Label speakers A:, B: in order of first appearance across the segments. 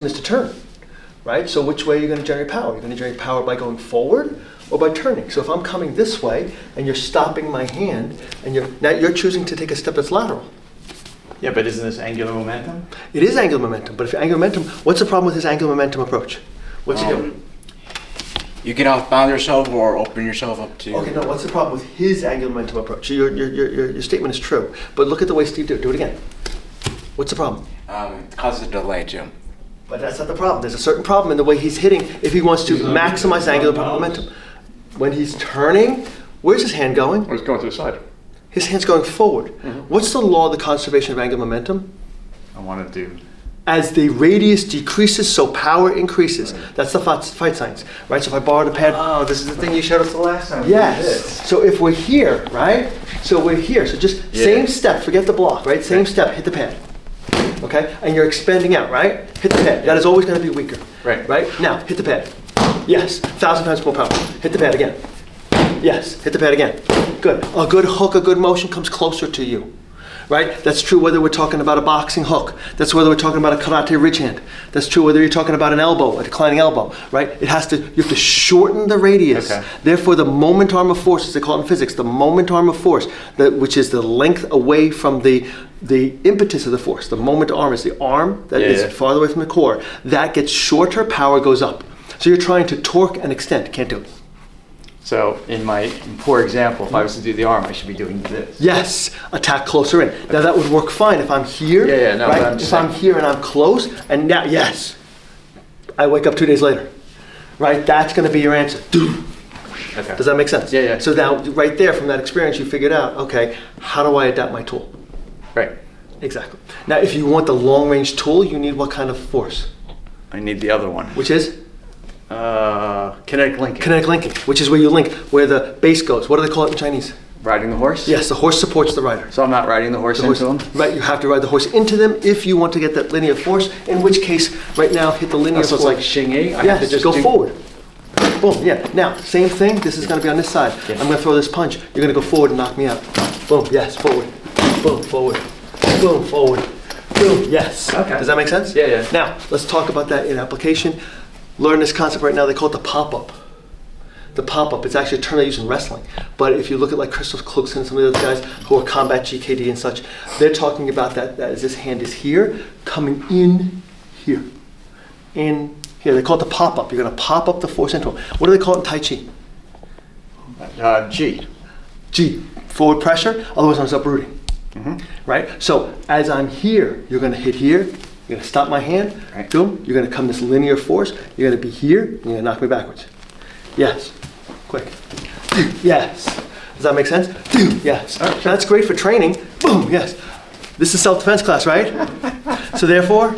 A: is to turn, right? So which way are you going to generate power? You're going to generate power by going forward or by turning. So if I'm coming this way and you're stopping my hand and you're choosing to take a step that's lateral.
B: Yeah, but isn't this angular momentum?
A: It is angular momentum, but if angular momentum, what's the problem with this angular momentum approach? What's he doing?
C: You can outbound yourself or open yourself up to...
A: Okay, no, what's the problem with his angular momentum approach? Your statement is true, but look at the way Steve did it. Do it again. What's the problem?
C: It causes a delay too.
A: But that's not the problem. There's a certain problem in the way he's hitting if he wants to maximize angular momentum. When he's turning, where's his hand going?
D: Or it's going to the side.
A: His hand's going forward. What's the law of the conservation of angular momentum?
B: I want to do...
A: As the radius decreases, so power increases. That's the fight science, right? So if I borrow the pad...
B: Oh, this is the thing you showed us the last time.
A: Yes. So if we're here, right? So we're here. So just same step, forget the block, right? Same step, hit the pad. Okay? And you're expanding out, right? Hit the pad. That is always going to be weaker.
B: Right.
A: Right? Now, hit the pad. Yes. 1,000 times more power. Hit the pad again. Yes. Hit the pad again. Good. A good hook, a good motion comes closer to you. Right? That's true whether we're talking about a boxing hook. That's whether we're talking about a karate ridge hand. That's true whether you're talking about an elbow, a declining elbow, right? You have to shorten the radius.
B: Okay.
A: Therefore, the moment arm of force, as they call it in physics, the moment arm of force, which is the length away from the impetus of the force. The moment arm is the arm that is farther away from the core. That gets shorter, power goes up. So you're trying to torque and extend. Can't do it.
B: So in my poor example, if I was to do the arm, I should be doing this.
A: Yes, attack closer in. Now that would work fine if I'm here.
B: No,
A: right?
B: but I'm just
A: if I'm
B: saying.
A: here and I'm close, and now, yes, I wake up 2 days later, right? That's going to be your answer.
B: Okay.
A: Does that make sense?
B: Yeah.
A: So now, right there, from that experience, you figured out, okay, how do I adapt my tool?
B: Right.
A: Exactly. Now, if you want the long-range tool, you need what kind of force?
B: I need the other one.
A: Which is?
B: Kinetic linking.
A: Kinetic linking, which is where you link, where the base goes. What do they call it in Chinese?
B: Riding the horse?
A: Yes, the horse supports the rider.
B: So I'm not riding the horse into them?
A: Right, you have to ride the horse into them if you want to get that linear force, in which case, right now, hit the linear
B: So
A: force.
B: it's like Xing Yi? I have
A: Yes,
B: to just
A: go
B: do...
A: forward. Boom, yeah. Now, same thing, this is gonna be on this side. I'm gonna throw this punch. You're gonna go forward and knock me out. Boom, yes, forward. Boom, forward. Boom, forward. Boom, yes.
B: Okay.
A: Does that make sense?
B: Yeah.
A: Now, let's talk about that in application. Learn this concept right now, they call it the pop-up. The pop-up, it's actually a term they use in wrestling. But if you look at like Christoph Klux and some of the other guys who are combat GKD and such, they're talking about that as this hand is here, coming in here. In here, they call it the pop-up. You're gonna pop up the force into it. What do they call it in Tai Chi?
B: G.
A: G, forward pressure, otherwise I'm uprooting. Right? So as I'm here, you're gonna hit here, you're gonna stop my hand,
B: Right.
A: boom, you're gonna come this linear force, you're gonna be here, and you're gonna knock me backwards. Yes, quick. Yes. Does that make sense? Yes. That's great for training. Boom, yes. This is self-defense class, right? So therefore,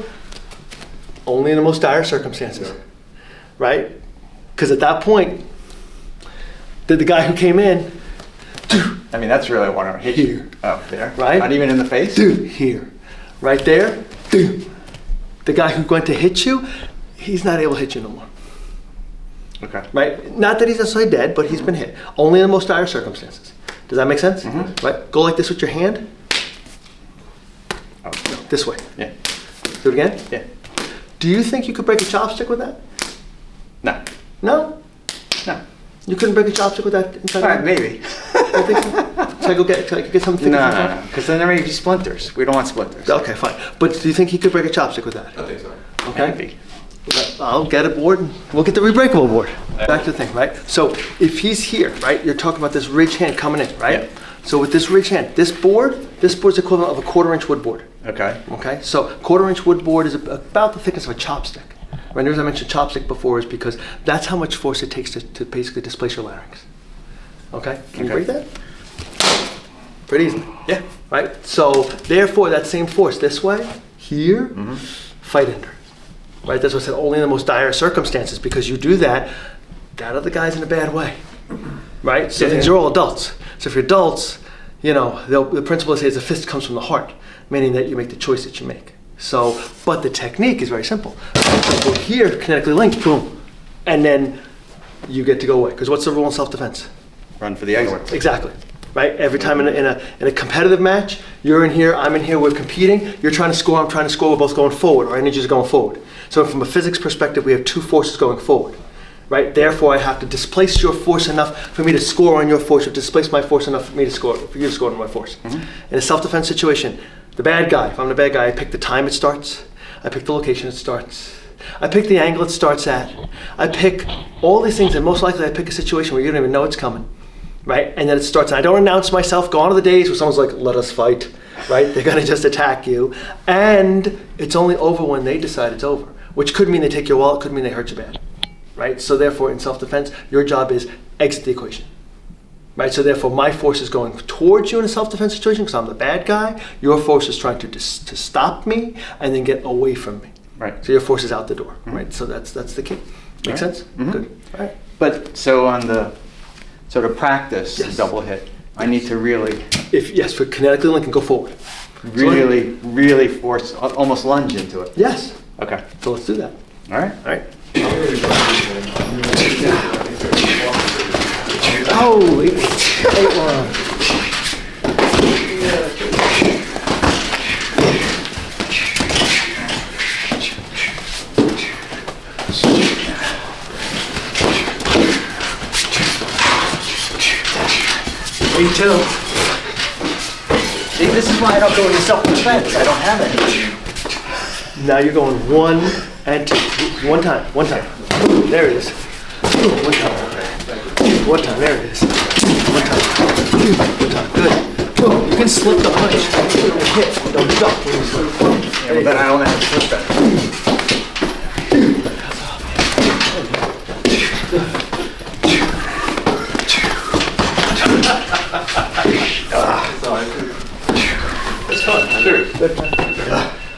A: only in the most dire circumstances, right? Because at that point, the guy who came in,
B: I mean, that's really what I hit
A: Here.
B: you. Oh, there?
A: Right?
B: Not even in the face?
A: here, right there, the guy who's going to hit you, he's not able to hit you no more.
B: Okay.
A: Right? Not that he's necessarily dead, but he's been hit. Only in the most dire circumstances. Does that make sense? Right? Go like this with your hand.
B: Oh,
A: This way.
B: yeah.
A: Do it again.
B: Yeah.
A: Do you think you could break a chopstick with that?
B: No.
A: No?
B: No.
A: You couldn't break a chopstick with that inside?
B: All right, maybe.
A: I think so. Should I go get something?
B: No. Because then there may be splinters. We don't want splinters.
A: Okay, fine. But do you think he could break a chopstick with that?
D: I think so.
A: Okay.
B: Maybe.
A: I'll get a board and we'll get the rebreakable board. Back to the thing, right? So if he's here, right, you're talking about this ridge hand coming in, right?
B: Yeah.
A: So with this ridge hand, this board's equivalent of a 1/4-inch wood board.
B: Okay.
A: Okay, so 1/4-inch wood board is about the thickness of a chopstick. Right, the reason I mentioned chopstick before is because that's how much force it takes to basically displace your larynx. Okay, can you
B: Okay.
A: break that? Pretty easily.
B: Yeah.
A: Right, so therefore that same force this way, here, fight under. Right, that's what I said, only in the most dire circumstances, because you do that, that other guy's in a bad way. Right, so things are all adults. So if you're adults, you know, the principle says a fist comes from the heart, meaning that you make the choice that you make. So, but the technique is very simple. So here, kinetically linked, boom, and then you get to go away. Because what's the rule in self-defense?
B: Run for the exit.
A: Exactly. right? Every time in a competitive match, you're in here, I'm in here, we're competing. You're trying to score, I'm trying to score. We're both going forward. Our energy is going forward. So from a physics perspective, we have two forces going forward, right? Therefore, I have to displace your force enough for me to score on your force, or displace my force enough for me to score, for you to score on my force. In a self-defense situation, the bad guy, if I'm the bad guy, I pick the time it starts. I pick the location it starts. I pick the angle it starts at. I pick all these things, and most likely I pick a situation where you don't even know it's coming, right? And then it starts, and I don't announce myself. Gone are the days where someone's like, let us fight, right? They're gonna just attack you. And it's only over when they decide it's over, which could mean they take your wallet, could mean they hurt you bad, right? So therefore, in self-defense, your job is exit the equation, right? So therefore, my force is going towards you in a self-defense situation because I'm the bad guy. Your force is trying to stop me and then get away from me.
B: Right.
A: So your force is out the door, right? So that's the key. Make sense? Good. All right.
B: But so on the sort of practice
A: Yes.
B: double hit, I need to really,
A: Yes, for kinetically link and go forward.
B: really force, almost lunge into it.
A: Yes.
B: Okay.
A: So let's do that.
B: All right.
A: All right. Oh, 8-1. Me too.
B: See, this is why I don't go into self-defense. I don't have it.
A: Now you're going 1 and 2. One time. There it is. One time. There it is. One time. Good. Boom. You can slip the punch. Don't hit. Don't duck when you slip.
B: Yeah, but I don't have to flip that. It's fun. Sure.